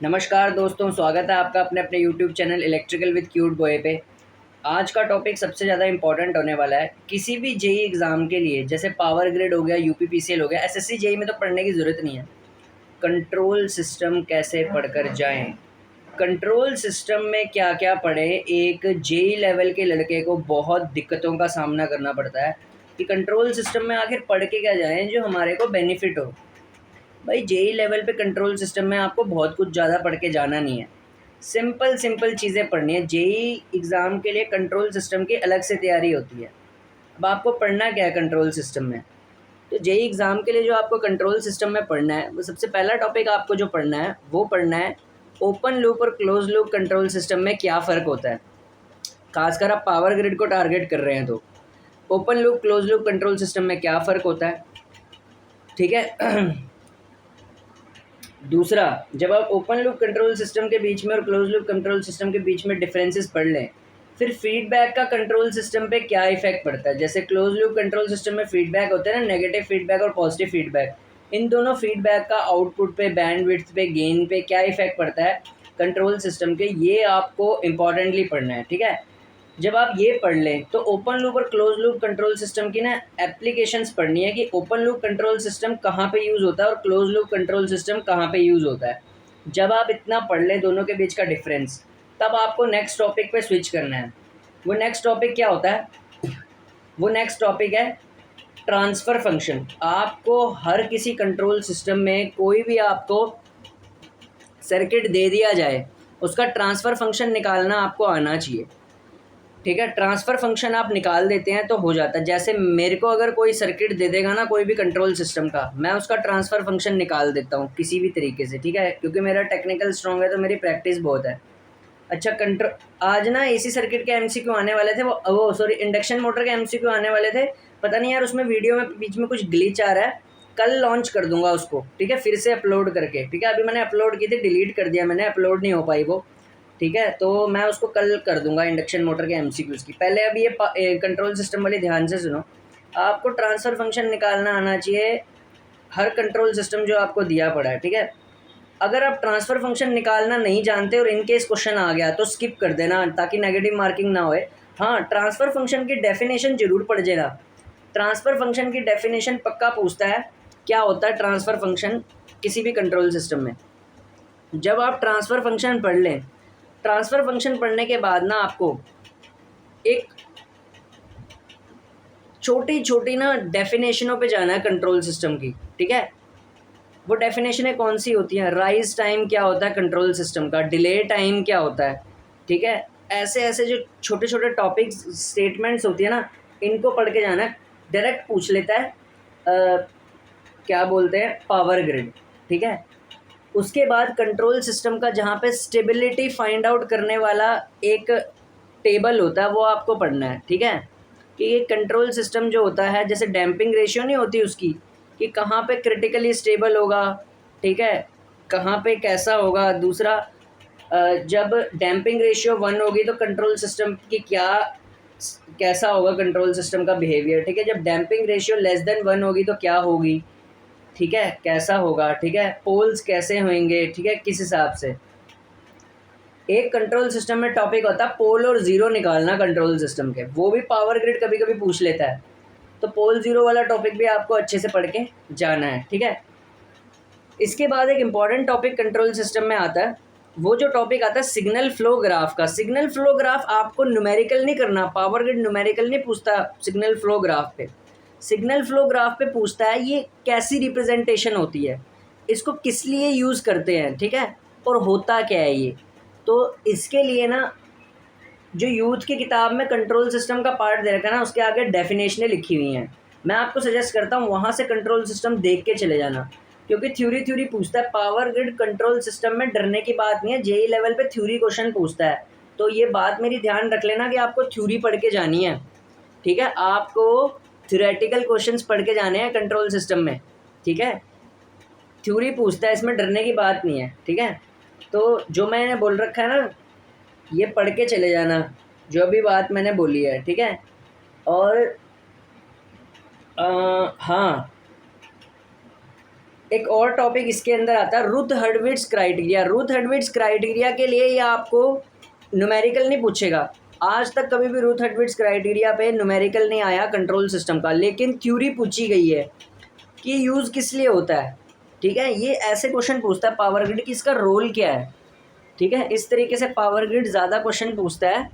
नमस्कार दोस्तों, स्वागत है आपका अपने अपने YouTube channel electrical with cute boy पे। आज का टॉपिक सबसे ज़्यादा इंपॉर्टेंट होने वाला है। किसी भी जेई एग्ज़ाम के लिए, जैसे पावर ग्रिड हो गया, यूपीपीसीएल हो गया, एसएससी जेई में तो पढ़ने की ज़रूरत नहीं है। कंट्रोल सिस्टम कैसे पढ़कर जाएं, कंट्रोल सिस्टम में क्या क्या पढ़े, एक जेई लेवल के लड़के को बहुत दिक्कतों का सामना करना पड़ता है कि कंट्रोल सिस्टम में आखिर पढ़ के क्या जाएं जो हमारे को बेनिफिट हो। भाई जेई लेवल पे कंट्रोल सिस्टम में आपको बहुत कुछ ज़्यादा पढ़ के जाना नहीं है, सिंपल सिंपल चीज़ें पढ़नी है। जेई एग्ज़ाम के लिए कंट्रोल सिस्टम की अलग से तैयारी होती है। अब आपको पढ़ना क्या है कंट्रोल सिस्टम में? तो जेई एग्ज़ाम के लिए जो आपको कंट्रोल सिस्टम में पढ़ना है, वो सबसे पहला टॉपिक आपको जो पढ़ना है वो पढ़ना है ओपन लूप और क्लोज लूप कंट्रोल सिस्टम में क्या फ़र्क होता है। खासकर आप पावर ग्रिड को टारगेट कर रहे हैं तो open loop close loop control system में क्या फ़र्क होता है, ठीक है। दूसरा, जब आप ओपन लूप कंट्रोल सिस्टम के बीच में और क्लोज लूप कंट्रोल सिस्टम के बीच में डिफरेंसेस पढ़ लें, फिर फीडबैक का कंट्रोल सिस्टम पे क्या इफेक्ट पड़ता है। जैसे क्लोज लूप कंट्रोल सिस्टम में फीडबैक होता है ना, नेगेटिव फीडबैक और पॉजिटिव फीडबैक। इन दोनों फीडबैक का आउटपुट पे, बैंडविड्थ पे, गेन पे क्या इफेक्ट पड़ता है कंट्रोल सिस्टम के, ये आपको इंपॉर्टेंटली पढ़ना है, ठीक है। जब आप ये पढ़ लें तो ओपन लूप और क्लोज लूप कंट्रोल सिस्टम की ना एप्लीकेशंस पढ़नी है कि ओपन लूप कंट्रोल सिस्टम कहाँ पे यूज़ होता है और क्लोज लूप कंट्रोल सिस्टम कहाँ पे यूज़ होता है। जब आप इतना पढ़ लें दोनों के बीच का डिफरेंस, तब आपको नेक्स्ट टॉपिक पे स्विच करना है। वो नेक्स्ट टॉपिक क्या होता है? वो नेक्स्ट टॉपिक है ट्रांसफ़र फंक्शन। आपको हर किसी कंट्रोल सिस्टम में कोई भी आपको सर्किट दे दिया जाए, उसका ट्रांसफ़र फंक्शन निकालना आपको आना चाहिए, ठीक है। ट्रांसफ़र फंक्शन आप निकाल देते हैं तो हो जाता है। जैसे मेरे को अगर कोई सर्किट दे देगा ना कोई भी कंट्रोल सिस्टम का, मैं उसका ट्रांसफ़र फंक्शन निकाल देता हूँ किसी भी तरीके से, ठीक है, क्योंकि मेरा टेक्निकल स्ट्रॉन्ग है तो मेरी प्रैक्टिस बहुत है। अच्छा, आज ना एसी सर्किट के एमसीक्यू आने वाले थे, वो सॉरी इंडक्शन मोटर के एमसीक्यू आने वाले थे। पता नहीं यार, उसमें वीडियो में बीच में कुछ ग्लिच आ रहा है। कल लॉन्च कर दूंगा उसको, ठीक है, फिर से अपलोड करके, ठीक है। अभी मैंने अपलोड की थी, डिलीट कर दिया मैंने, अपलोड नहीं हो पाई वो, ठीक है। तो मैं उसको कल कर दूंगा इंडक्शन मोटर के एमसीक्यूज़ की। पहले अब ये कंट्रोल सिस्टम वाली ध्यान से सुनो। आपको ट्रांसफ़र फंक्शन निकालना आना चाहिए हर कंट्रोल सिस्टम जो आपको दिया पड़ा है, ठीक है। अगर आप ट्रांसफ़र फंक्शन निकालना नहीं जानते और इन केस क्वेश्चन आ गया तो स्किप कर देना ताकि नेगेटिव मार्किंग ना होए। हाँ, ट्रांसफ़र फंक्शन की डेफिनेशन जरूर पढ़ लेना। ट्रांसफ़र फंक्शन की डेफिनेशन पक्का पूछता है क्या होता है ट्रांसफ़र फंक्शन किसी भी कंट्रोल सिस्टम में। जब आप ट्रांसफ़र फंक्शन पढ़ लें, ट्रांसफ़र फंक्शन पढ़ने के बाद ना आपको एक छोटी छोटी ना डेफिनेशनों पे जाना है कंट्रोल सिस्टम की, ठीक है। वो डेफिनेशनें कौन सी होती हैं? राइज टाइम क्या होता है कंट्रोल सिस्टम का, डिले टाइम क्या होता है, ठीक है। ऐसे ऐसे जो छोटे छोटे टॉपिक्स स्टेटमेंट्स होती है ना, इनको पढ़ के जाना है। डायरेक्ट पूछ लेता है क्या बोलते हैं, पावर ग्रिड, ठीक है। उसके बाद कंट्रोल सिस्टम का जहाँ पे स्टेबिलिटी फाइंड आउट करने वाला एक टेबल होता है वो आपको पढ़ना है, ठीक है। कि ये कंट्रोल सिस्टम जो होता है, जैसे डैम्पिंग रेशियो नहीं होती उसकी, कि कहाँ पे क्रिटिकली स्टेबल होगा, ठीक है, कहाँ पे कैसा होगा। दूसरा, जब डैम्पिंग रेशियो 1 होगी तो कंट्रोल सिस्टम की क्या कैसा होगा कंट्रोल सिस्टम का बिहेवियर, ठीक है। जब डैम्पिंग रेशियो <<1 होगी तो क्या होगी, ठीक है, कैसा होगा, ठीक है। पोल्स कैसे होंगे, ठीक है, किस हिसाब से। एक कंट्रोल सिस्टम में टॉपिक होता है पोल और ज़ीरो निकालना कंट्रोल सिस्टम के, वो भी पावर ग्रिड कभी कभी पूछ लेता है। तो पोल ज़ीरो वाला टॉपिक भी आपको अच्छे से पढ़ के जाना है, ठीक है। इसके बाद एक इम्पॉर्टेंट टॉपिक कंट्रोल सिस्टम में आता है, वो जो टॉपिक आता है सिग्नल फ्लो ग्राफ का। सिग्नल फ्लो ग्राफ आपको न्यूमेरिकल नहीं करना, पावर ग्रिड न्यूमेरिकल नहीं पूछता सिग्नल फ्लो ग्राफ पे। सिग्नल फ्लो ग्राफ पे पूछता है ये कैसी रिप्रेजेंटेशन होती है, इसको किस लिए यूज़ करते हैं, ठीक है, और होता क्या है ये। तो इसके लिए ना जो यूथ की किताब में कंट्रोल सिस्टम का पार्ट दे रखा है ना, उसके आगे डेफिनेशनें लिखी हुई हैं। मैं आपको सजेस्ट करता हूँ वहाँ से कंट्रोल सिस्टम देख के चले जाना, क्योंकि थ्योरी थ्योरी पूछता है। पावर ग्रिड कंट्रोल सिस्टम में डरने की बात नहीं है, जेई लेवल पे थ्योरी क्वेश्चन पूछता है। तो ये बात मेरी ध्यान रख लेना कि आपको थ्योरी पढ़ के जानी है, ठीक है। आपको थ्योरेटिकल क्वेश्चंस पढ़ के जाने हैं कंट्रोल सिस्टम में, ठीक है। थ्योरी पूछता है, इसमें डरने की बात नहीं है, ठीक है। तो जो मैंने बोल रखा है ना, ये पढ़ के चले जाना जो भी बात मैंने बोली है, ठीक है। और हाँ, एक और टॉपिक इसके अंदर आता है रुथ हर्डविट्स क्राइटेरिया। रुथ हर्डविट्स क्राइटेरिया के लिए ये आपको न्यूमेरिकल नहीं पूछेगा, आज तक कभी भी रुथ हर्डविट्स क्राइटेरिया पे न्यूमेरिकल नहीं आया कंट्रोल सिस्टम का, लेकिन थ्योरी पूछी गई है कि यूज़ किस लिए होता है। ठीक है, ये ऐसे क्वेश्चन पूछता है पावर ग्रिड की, इसका रोल क्या है। ठीक है, इस तरीके से पावर ग्रिड ज़्यादा क्वेश्चन पूछता है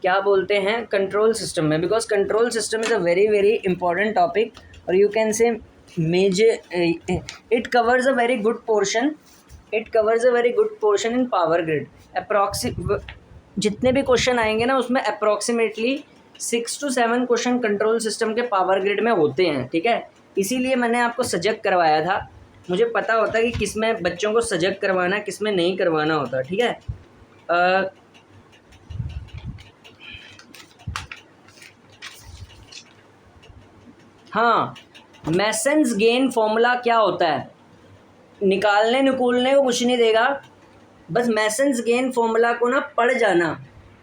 क्या बोलते हैं कंट्रोल सिस्टम में, because control system is a very very important topic, और you can say major it covers a very good portion, it covers a very good portion in power grid. जितने भी question आएंगे ना उसमें approximately 6 to 7 question control system के power grid में होते हैं। ठीक है, इसीलिए मैंने आपको सजग करवाया था, मुझे पता होता है कि किस में बच्चों को सजग करवाना है, किस में नहीं करवाना होता। ठीक है, हाँ, मैसन्स गेन फॉर्मूला क्या होता है, निकालने निकूलने को कुछ नहीं देगा, बस मैसन्स गेन फॉर्मूला को ना पढ़ जाना।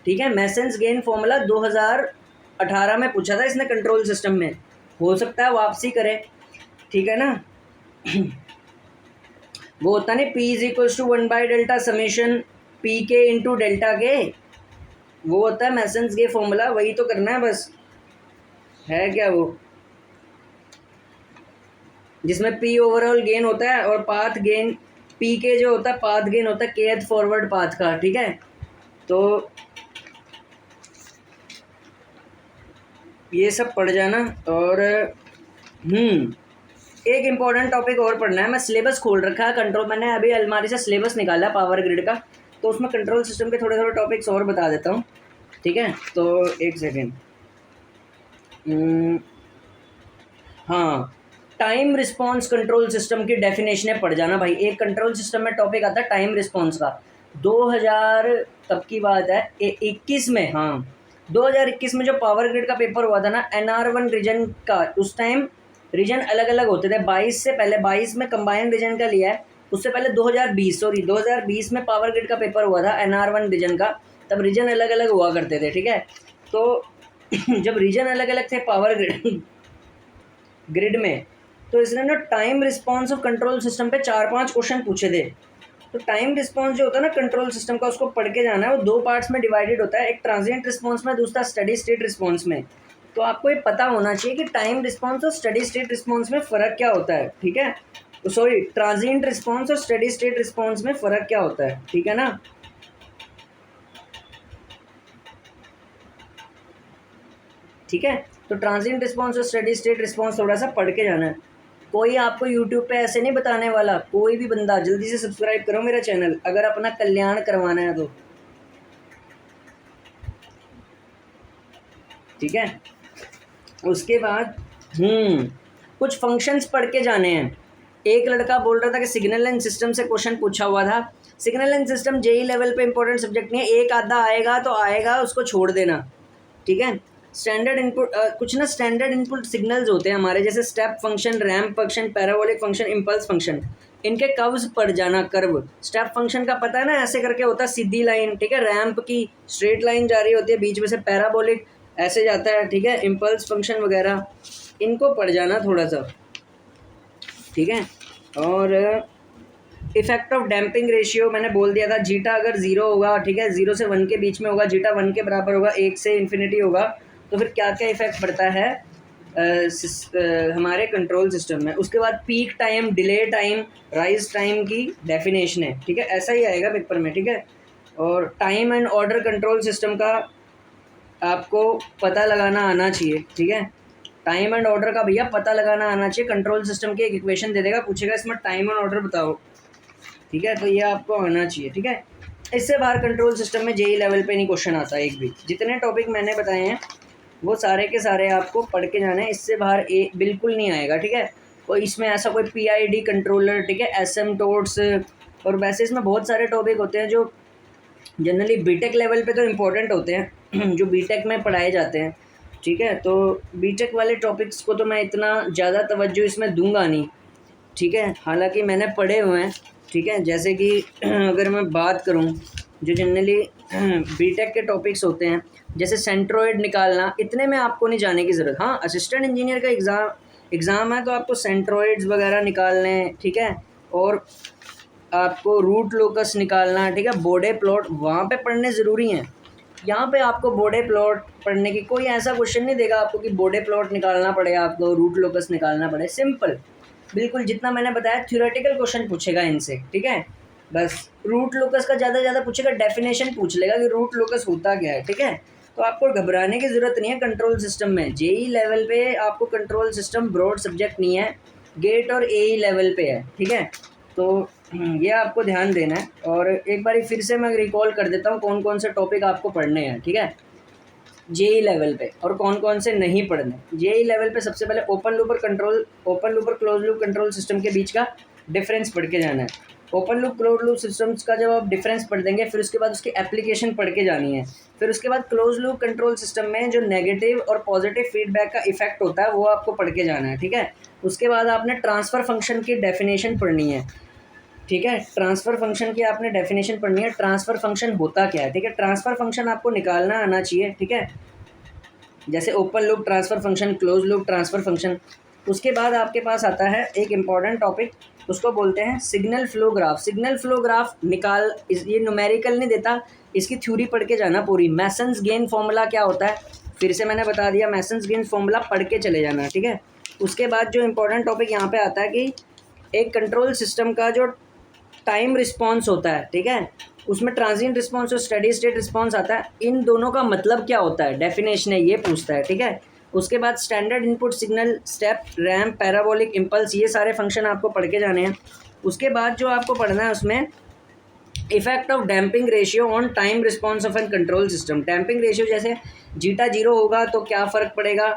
ठीक है, मैसन्स गेन फॉर्मूला 2018 में पूछा था इसने कंट्रोल सिस्टम में, हो सकता है वापसी करे। ठीक है ना, वो होता नहीं P इज इक्वल्स टू 1/डेल्टा summation P K into delta K, वो होता है मैसन्स गेन फॉर्मूला, वही तो करना है बस, है क्या वो, जिसमें P ओवरऑल गेन होता है और पाथ गेन P के जो होता है पाथ गेन होता है kth फॉरवर्ड पाथ का। ठीक है, तो ये सब पढ़ जाना। और एक इम्पॉर्टेंट टॉपिक और पढ़ना है, मैं सिलेबस खोल रखा है कंट्रोल, मैंने अभी अलमारी से सिलेबस निकाला पावर ग्रिड का, तो उसमें कंट्रोल सिस्टम के थोड़े थोड़े टॉपिक्स और बता देता हूँ। ठीक है, तो एक सेकेंड, हाँ, टाइम रिस्पॉन्स कंट्रोल सिस्टम की डेफिनेशन पढ़ जाना भाई। एक कंट्रोल सिस्टम में टॉपिक आता है टाइम रिस्पॉन्स का, 2000 तब की बात है 21 में, हाँ 2021 में जो पावर ग्रिड का पेपर हुआ था ना NR1 रीजन का, उस टाइम रीजन अलग अलग होते थे, 22 से पहले, 22 में कंबाइंड रीजन का लिया है, उससे पहले 2020 में पावर ग्रिड का पेपर हुआ था NR1 रीजन का, तब रीजन अलग अलग हुआ करते थे। ठीक है, तो जब रीजन अलग अलग थे पावर ग्रिड में, तो इसने ना time response of control system पे 4-5 क्वेश्चन पूछे थे। तो टाइम रिस्पॉन्स जो होता है ना कंट्रोल सिस्टम का, उसको पढ़ के जाना है, वो 2 पार्ट्स में डिवाइडेड होता है, एक ट्रांजिएंट रिस्पॉन्स में, दूसरा स्टेडी स्टेट रिस्पॉन्स में। तो आपको ये पता होना चाहिए कि टाइम रिस्पॉन्स और स्टेडी स्टेट रिस्पॉन्स में फ़र्क क्या होता है। ठीक है, तो सॉरी, ट्रांजिएंट रिस्पॉन्स और स्टेडी स्टेट रिस्पॉन्स में फ़र्क क्या होता है। ठीक है ना, ठीक है, तो ट्रांजिएंट रिस्पॉन्स और स्टेडी स्टेट रिस्पॉन्स थोड़ा सा पढ़ के जाना है। कोई आपको यूट्यूब पे ऐसे नहीं बताने वाला, कोई भी बंदा, जल्दी से सब्सक्राइब करो मेरा चैनल अगर अपना कल्याण करवाना है तो। ठीक है, उसके बाद कुछ फंक्शंस पढ़ के जाने हैं। एक लड़का बोल रहा था कि सिग्नल एंड सिस्टम से क्वेश्चन पूछा हुआ था, signal and system JE level पे इंपॉर्टेंट सब्जेक्ट नहीं है, एक आधा आएगा तो आएगा, उसको छोड़ देना। ठीक है, स्टैंडर्ड इनपुट, कुछ ना स्टैंडर्ड इनपुट सिग्नल्स होते हैं हमारे, जैसे step function, ramp function, parabolic function, impulse function, इनके कर्व्स पढ़ जाना। कर्व, स्टेप फंक्शन का पता है ना, ऐसे करके होता है सीधी लाइन। ठीक है, रैंप की स्ट्रेट लाइन जा रही होती है बीच में से, पैराबोलिक ऐसे जाता है। ठीक है, इम्पल्स फंक्शन वगैरह, इनको पढ़ जाना थोड़ा सा। ठीक है, और इफेक्ट ऑफ डैम्पिंग रेशियो मैंने बोल दिया था, जीटा अगर 0 होगा, ठीक है, 0 से 1 के बीच में होगा, जीटा 1 के बराबर होगा, 1 से इन्फिनिटी होगा, तो फिर क्या क्या इफेक्ट पड़ता है हमारे कंट्रोल सिस्टम में। उसके बाद peak time, delay time, rise time की डेफिनेशन है। ठीक है, ऐसा ही आएगा पेपर में। ठीक है, और time and order control system का आपको पता लगाना आना चाहिए। ठीक है, टाइम एंड ऑर्डर का भैया पता लगाना आना चाहिए। कंट्रोल सिस्टम की एक इक्वेशन दे देगा, पूछेगा इसमें टाइम एंड ऑर्डर बताओ। ठीक है, तो ये आपको आना चाहिए। ठीक है, इससे बाहर कंट्रोल सिस्टम में जेई लेवल पे नहीं क्वेश्चन आता एक भी। जितने टॉपिक मैंने बताए हैं वो सारे के सारे आपको पढ़ के जाना है, इससे बाहर बिल्कुल नहीं आएगा। ठीक है, कोई इसमें ऐसा कोई PID कंट्रोलर, ठीक है, एसिम्पटोट्स, और वैसे इसमें बहुत सारे टॉपिक होते हैं जो जनरली बीटेक लेवल पे तो इम्पोर्टेंट होते हैं, जो बीटेक में पढ़ाए जाते हैं। ठीक है, तो बीटेक वाले टॉपिक्स को तो मैं इतना ज़्यादा तवज्जो इसमें दूंगा नहीं। ठीक है, हालांकि मैंने पढ़े हुए हैं। ठीक है, जैसे कि अगर मैं बात करूं जो जनरली बीटेक के टॉपिक्स होते हैं, जैसे सेंट्रोइड निकालना, इतने में आपको नहीं जाने की ज़रूरत। हाँ, असिस्टेंट इंजीनियर का एग्ज़ाम एग्ज़ाम है तो आपको सेंट्रोइड्स वगैरह निकालने हैं, ठीक है, और आपको रूट लोकस निकालना है, ठीक है, बॉडे प्लॉट वहाँ पे पढ़ने ज़रूरी हैं। यहाँ पे आपको बॉडे प्लॉट पढ़ने की कोई ऐसा क्वेश्चन नहीं देगा आपको कि बॉडे प्लॉट निकालना पड़े, आपको रूट लोकस निकालना पड़े। सिंपल, बिल्कुल जितना मैंने बताया थ्योरेटिकल क्वेश्चन पूछेगा इनसे, ठीक है। बस रूट लोकस का ज़्यादा से ज़्यादा पूछेगा, डेफिनेशन पूछ लेगा कि रूट लोकस होता क्या है, ठीक है। तो आपको घबराने की ज़रूरत नहीं है कंट्रोल सिस्टम में। जेई लेवल पे आपको कंट्रोल सिस्टम ब्रॉड सब्जेक्ट नहीं है, गेट और एई लेवल पे है, ठीक है। तो ये आपको ध्यान देना है। और एक बारी फिर से मैं रिकॉल कर देता हूँ कौन कौन से टॉपिक आपको पढ़ने हैं, ठीक है, जेई लेवल पे, और कौन कौन से नहीं पढ़ने। जेई लेवल पे सबसे पहले ओपन लूप और क्लोज लूप कंट्रोल सिस्टम के बीच का डिफरेंस पढ़ के जाना है। Open loop close loop systems का जब आप डिफरेंस पढ़ देंगे, फिर उसके बाद उसकी एप्लीकेशन पढ़ के जानी है। फिर उसके बाद क्लोज लूप कंट्रोल सिस्टम में जो नेगेटिव और पॉजिटिव फीडबैक का इफेक्ट होता है वो आपको पढ़ के जाना है, ठीक है। उसके बाद आपने ट्रांसफ़र फंक्शन की डेफिनेशन पढ़नी है, ठीक है। ट्रांसफ़र फंक्शन की आपने डेफिनेशन पढ़नी है, ट्रांसफ़र फंक्शन होता क्या है, ठीक है। ट्रांसफ़र फंक्शन आपको निकालना आना चाहिए, ठीक है, जैसे open loop transfer function, close loop transfer function. उसके बाद आपके पास आता है एक इम्पॉर्टेंट टॉपिक, उसको बोलते हैं signal flow graph. Signal flow graph ये न्यूमेरिकल नहीं देता, इसकी थ्योरी पढ़ के जाना पूरी। मैसन्स गेन फॉर्मूला क्या होता है, फिर से मैंने बता दिया, मैसन्स गेन फॉर्मूला पढ़ के चले जाना, ठीक है। उसके बाद जो इम्पोर्टेंट टॉपिक यहाँ पे आता है कि एक कंट्रोल सिस्टम का जो टाइम रिस्पॉन्स होता है, ठीक है, उसमें ट्रांजिएंट रिस्पॉन्स और स्टेडी स्टेट रिस्पॉन्स आता है, इन दोनों का मतलब क्या होता है, डेफिनेशन है, ये पूछता है, ठीक है। उसके बाद standard input signal, step, ramp, parabolic impulse, ये सारे फंक्शन आपको पढ़ के जाने हैं। उसके बाद जो आपको पढ़ना है उसमें effect of damping ratio on time response of an control system. Damping ratio जैसे जीटा 0 होगा तो क्या फ़र्क पड़ेगा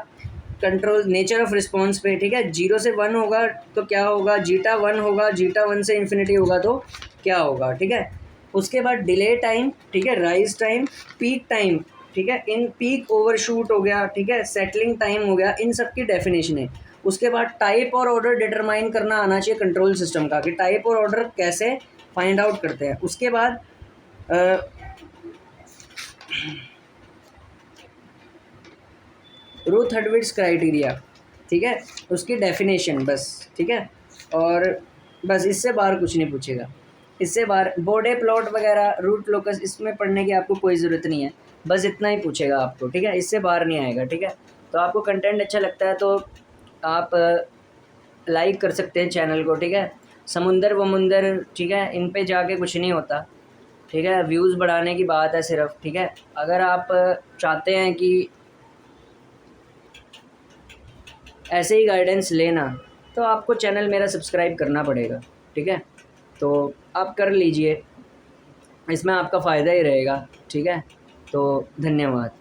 कंट्रोल नेचर ऑफ रिस्पॉन्स पे, ठीक है। 0 से 1 होगा तो क्या होगा, जीटा 1 होगा, जीटा 1 से इन्फिनिटी होगा तो क्या होगा, ठीक है। उसके बाद डिले टाइम, ठीक है, राइज टाइम, पीक टाइम, ठीक है, इन पीक ओवरशूट हो गया, ठीक है, सेटलिंग टाइम हो गया, इन सब की डेफिनेशन है। उसके बाद टाइप और ऑर्डर डिटरमाइन करना आना चाहिए कंट्रोल सिस्टम का, कि टाइप और ऑर्डर कैसे फाइंड आउट करते हैं। उसके बाद रूथ हर्विट्ज़ क्राइटेरिया, ठीक है, उसकी डेफिनेशन, बस, ठीक है। और बस इससे बाहर कुछ नहीं पूछेगा, इससे बाहर बॉडे प्लॉट वगैरह, रूट लोकस, इसमें पढ़ने की आपको कोई ज़रूरत नहीं है, बस इतना ही पूछेगा आपको, ठीक है, इससे बाहर नहीं आएगा, ठीक है। तो आपको कंटेंट अच्छा लगता है तो आप लाइक कर सकते हैं चैनल को, ठीक है। समुंदर वमुंदर, ठीक है, इन पे जाके कुछ नहीं होता, ठीक है, व्यूज़ बढ़ाने की बात है सिर्फ, ठीक है। अगर आप चाहते हैं कि ऐसे ही गाइडेंस लेना तो आपको चैनल मेरा सब्सक्राइब करना पड़ेगा, ठीक है। तो आप कर लीजिए, इसमें आपका फ़ायदा ही रहेगा, ठीक है। तो धन्यवाद।